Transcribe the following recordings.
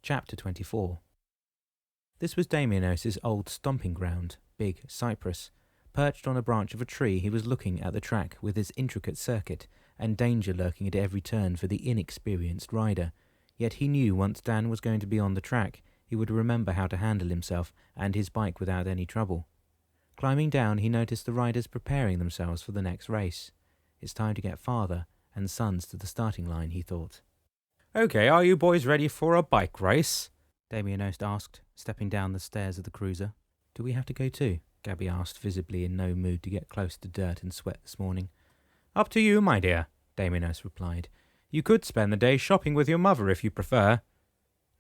Chapter 24. This was Damianos' old stomping ground, Big Cyprus. Perched on a branch of a tree, he was looking at the track with its intricate circuit, and danger lurking at every turn for the inexperienced rider. Yet he knew once Dan was going to be on the track, he would remember how to handle himself and his bike without any trouble. Climbing down, he noticed the riders preparing themselves for the next race. It's time to get father and sons to the starting line, he thought. "Okay, are you boys ready for a bike race?" Damianos asked, stepping down the stairs of the cruiser. Do we have to go too? Gabby asked, visibly in no mood to get close to dirt and sweat this morning. "Up to you, my dear," Damianos replied. "You could spend the day shopping with your mother if you prefer."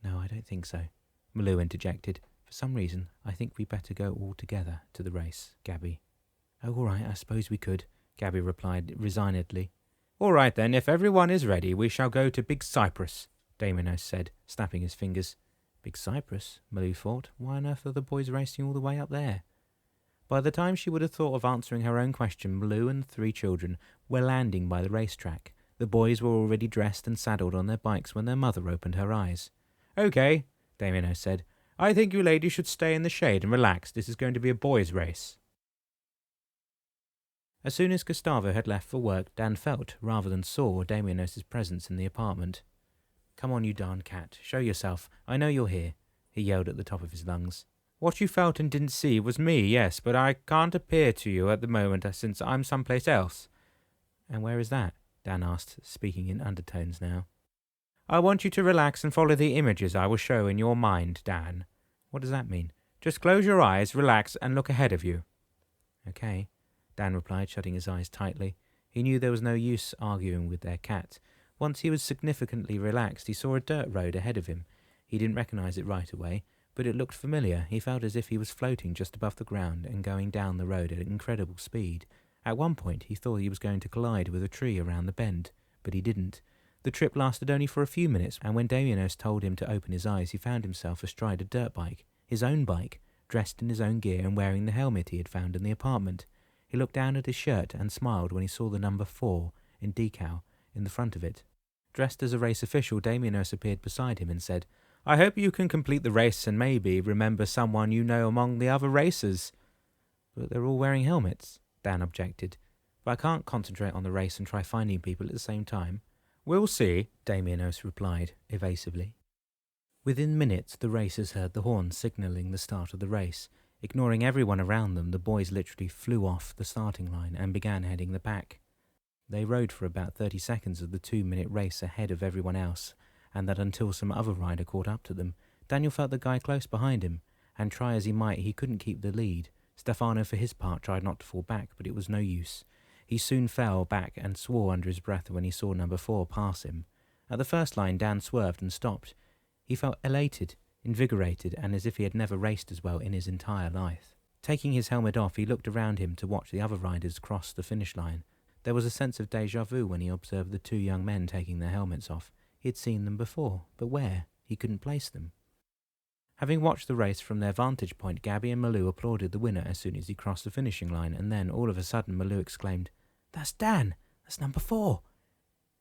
No, I don't think so, Malou interjected. For some reason, I think we'd better go all together to the race, Gabby. Oh, all right, I suppose we could, Gabby replied resignedly. "All right then, if everyone is ready, we shall go to Big Cyprus," Damianos said, snapping his fingers. Big Cyprus, Malou thought. Why on earth are the boys racing all the way up there? By the time she would have thought of answering her own question, Malou and the 3 children were landing by the racetrack. The boys were already dressed and saddled on their bikes when their mother opened her eyes. "Okay," Damianos said. "I think you ladies should stay in the shade and relax. This is going to be a boys' race." As soon as Gustavo had left for work, Dan felt, rather than saw, Damianos' presence in the apartment. Come on, you darn cat. Show yourself. I know you're here, he yelled at the top of his lungs. "What you felt and didn't see was me, yes, but I can't appear to you at the moment since I'm someplace else." And where is that? Dan asked, speaking in undertones now. "I want you to relax and follow the images I will show in your mind, Dan." What does that mean? "Just close your eyes, relax, and look ahead of you." Okay, Dan replied, shutting his eyes tightly. He knew there was no use arguing with their cat. Once he was significantly relaxed, he saw a dirt road ahead of him. He didn't recognize it right away, but it looked familiar. He felt as if he was floating just above the ground and going down the road at incredible speed. At one point, he thought he was going to collide with a tree around the bend, but he didn't. The trip lasted only for a few minutes, and when Damianos told him to open his eyes, he found himself astride a dirt bike, his own bike, dressed in his own gear and wearing the helmet he had found in the apartment. He looked down at his shirt and smiled when he saw the number 4 in decal in the front of it. Dressed as a race official, Damianos appeared beside him and said, "I hope you can complete the race and maybe remember someone you know among the other racers." But they're all wearing helmets, Dan objected. But I can't concentrate on the race and try finding people at the same time. "We'll see," Damianos replied, evasively. Within minutes, the racers heard the horn signalling the start of the race. Ignoring everyone around them, the boys literally flew off the starting line and began heading the pack. They rode for about 30 seconds of the 2-minute race ahead of everyone else, and that until some other rider caught up to them. Daniel felt the guy close behind him, and try as he might, he couldn't keep the lead. Stefano, for his part, tried not to fall back, but it was no use. He soon fell back and swore under his breath when he saw number 4 pass him. At the first line, Dan swerved and stopped. He felt elated, invigorated, and as if he had never raced as well in his entire life. Taking his helmet off, he looked around him to watch the other riders cross the finish line. There was a sense of déjà vu when he observed the 2 young men taking their helmets off. He had seen them before, but where? He couldn't place them. Having watched the race from their vantage point, Gabby and Malou applauded the winner as soon as he crossed the finishing line, and then, all of a sudden, Malou exclaimed, "That's Dan! That's number 4!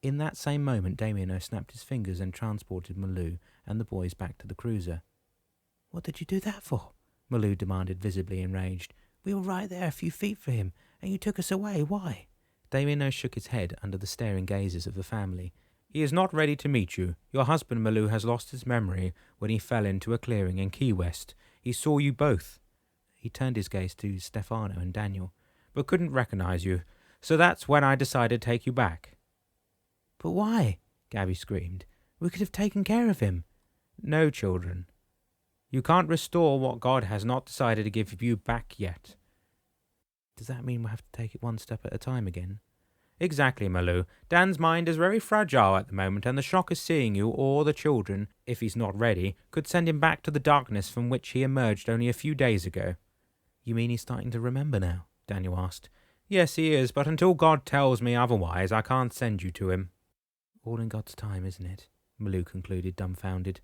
In that same moment, Damianos snapped his fingers and transported Malou and the boys back to the cruiser. "What did you do that for?" Malou demanded, visibly enraged. "We were right there a few feet for him, and you took us away. Why?" Damianos shook his head under the staring gazes of the family. "He is not ready to meet you. Your husband, Malou, has lost his memory when he fell into a clearing in Key West. He saw you both." He turned his gaze to Stefano and Daniel. "But couldn't recognize you. So that's when I decided to take you back." "But why?" Gabby screamed. "We could have taken care of him." "No, children. You can't restore what God has not decided to give you back yet." "Does that mean we'll have to take it one step at a time again?" "Exactly, Malou. Dan's mind is very fragile at the moment, and the shock of seeing you or the children, if he's not ready, could send him back to the darkness from which he emerged only a few days ago." "You mean he's starting to remember now?" Daniel asked. "Yes, he is, but until God tells me otherwise, I can't send you to him." "All in God's time, isn't it?" Malou concluded, dumbfounded.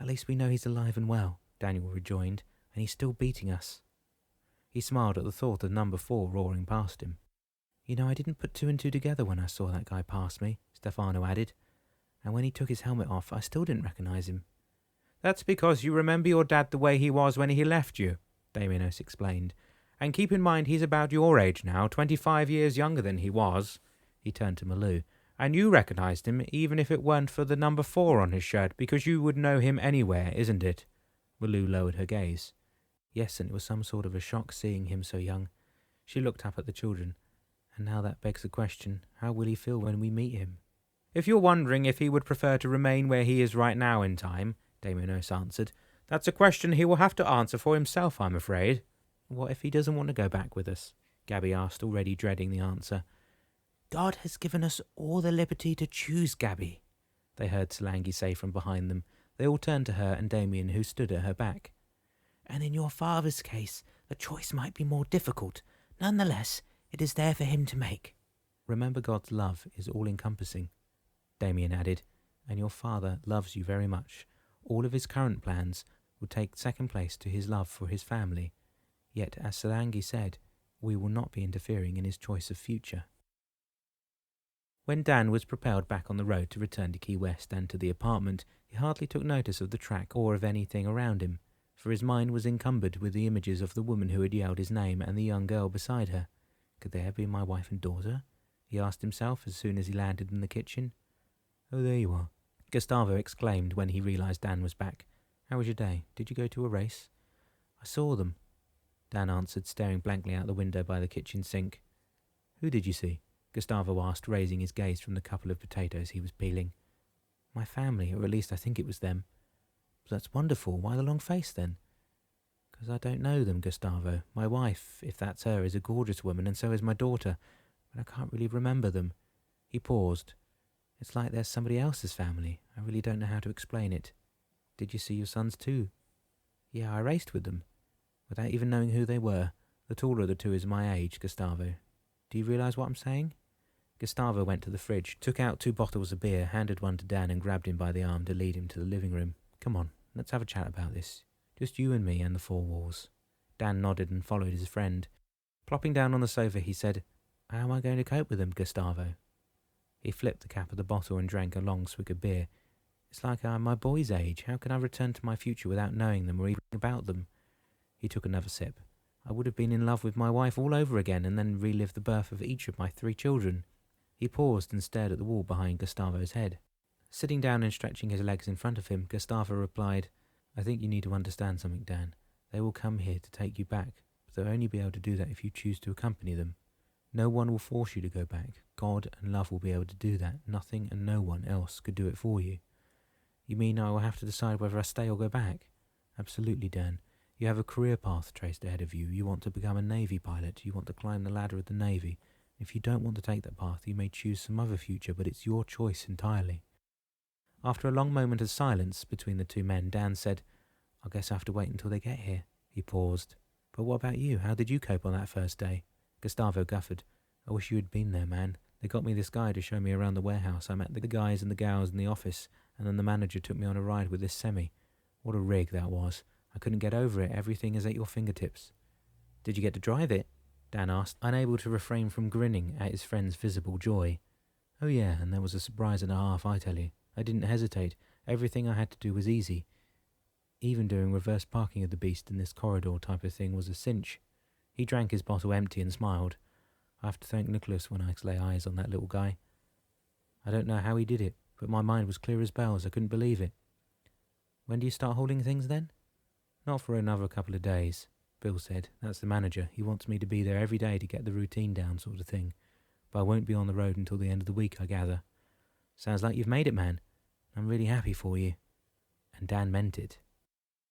"At least we know he's alive and well," Daniel rejoined, "and he's still beating us." He smiled at the thought of number 4 roaring past him. "You know, I didn't put 2 and 2 together when I saw that guy pass me," Stefano added. "And when he took his helmet off, I still didn't recognize him." That's because you remember your dad the way he was when he left you, Damianos explained. And keep in mind he's about your age now, 25 years younger than he was. He turned to Malou. And you recognized him, even if it weren't for the number 4 on his shirt, because you would know him anywhere, isn't it? Malou lowered her gaze. Yes, and it was some sort of a shock seeing him so young. She looked up at the children. And now that begs the question, how will he feel when we meet him? If you're wondering if he would prefer to remain where he is right now in time, Damianos answered, that's a question he will have to answer for himself, I'm afraid. What if he doesn't want to go back with us? Gabby asked, already dreading the answer. God has given us all the liberty to choose, Gabby, they heard Salangi say from behind them. They all turned to her and Damien, who stood at her back. And in your father's case, the choice might be more difficult. Nonetheless, it is there for him to make. Remember, God's love is all-encompassing, Damien added, and your father loves you very much. All of his current plans will take second place to his love for his family. Yet, as Salangi said, we will not be interfering in his choice of future. When Dan was propelled back on the road to return to Key West and to the apartment, he hardly took notice of the track or of anything around him, for his mind was encumbered with the images of the woman who had yelled his name and the young girl beside her. Could they be my wife and daughter? He asked himself as soon as he landed in the kitchen. Oh, there you are, Gustavo exclaimed when he realized Dan was back. How was your day? Did you go to a race? I saw them, Dan answered, staring blankly out the window by the kitchen sink. Who did you see? Gustavo asked, raising his gaze from the couple of potatoes he was peeling. My family, or at least I think it was them. But that's wonderful. Why the long face, then? Because I don't know them, Gustavo. My wife, if that's her, is a gorgeous woman, and so is my daughter, but I can't really remember them. He paused. It's like there's somebody else's family. I really don't know how to explain it. Did you see your sons too? Yeah, I raced with them, without even knowing who they were. The taller of the two is my age, Gustavo. Do you realize what I'm saying? Gustavo went to the fridge, took out 2 bottles of beer, handed one to Dan and grabbed him by the arm to lead him to the living room. Come on, let's have a chat about this. Just you and me and the 4 walls. Dan nodded and followed his friend. Plopping down on the sofa, he said, How am I going to cope with them, Gustavo? He flipped the cap of the bottle and drank a long swig of beer. It's like I'm my boy's age. How can I return to my future without knowing them or even about them? He took another sip. I would have been in love with my wife all over again and then relived the birth of each of my 3 children. He paused and stared at the wall behind Gustavo's head. Sitting down and stretching his legs in front of him, Gustavo replied, I think you need to understand something, Dan. They will come here to take you back, but they'll only be able to do that if you choose to accompany them. No one will force you to go back. God and love will be able to do that. Nothing and no one else could do it for you. You mean I will have to decide whether I stay or go back? Absolutely, Dan. You have a career path traced ahead of you. You want to become a Navy pilot. You want to climb the ladder of the Navy. If you don't want to take that path, you may choose some other future, but it's your choice entirely. After a long moment of silence between the 2 men, Dan said, I guess I have to wait until they get here. He paused. But what about you? How did you cope on that first day? Gustavo guffed. I wish you had been there, man. They got me this guy to show me around the warehouse. I met the guys and the gals in the office, and then the manager took me on a ride with this semi. What a rig that was. I couldn't get over it. Everything is at your fingertips. Did you get to drive it? Dan asked, unable to refrain from grinning at his friend's visible joy. Oh yeah, and there was a surprise and a half, I tell you. I didn't hesitate. Everything I had to do was easy. Even doing reverse parking of the beast in this corridor type of thing was a cinch. He drank his bottle empty and smiled. I have to thank Nicholas when I lay eyes on that little guy. I don't know how he did it, but my mind was clear as bells. I couldn't believe it. When do you start holding things then? Not for another couple of days, Bill said. That's the manager. He wants me to be there every day to get the routine down sort of thing. But I won't be on the road until the end of the week, I gather. Sounds like you've made it, man. I'm really happy for you. And Dan meant it.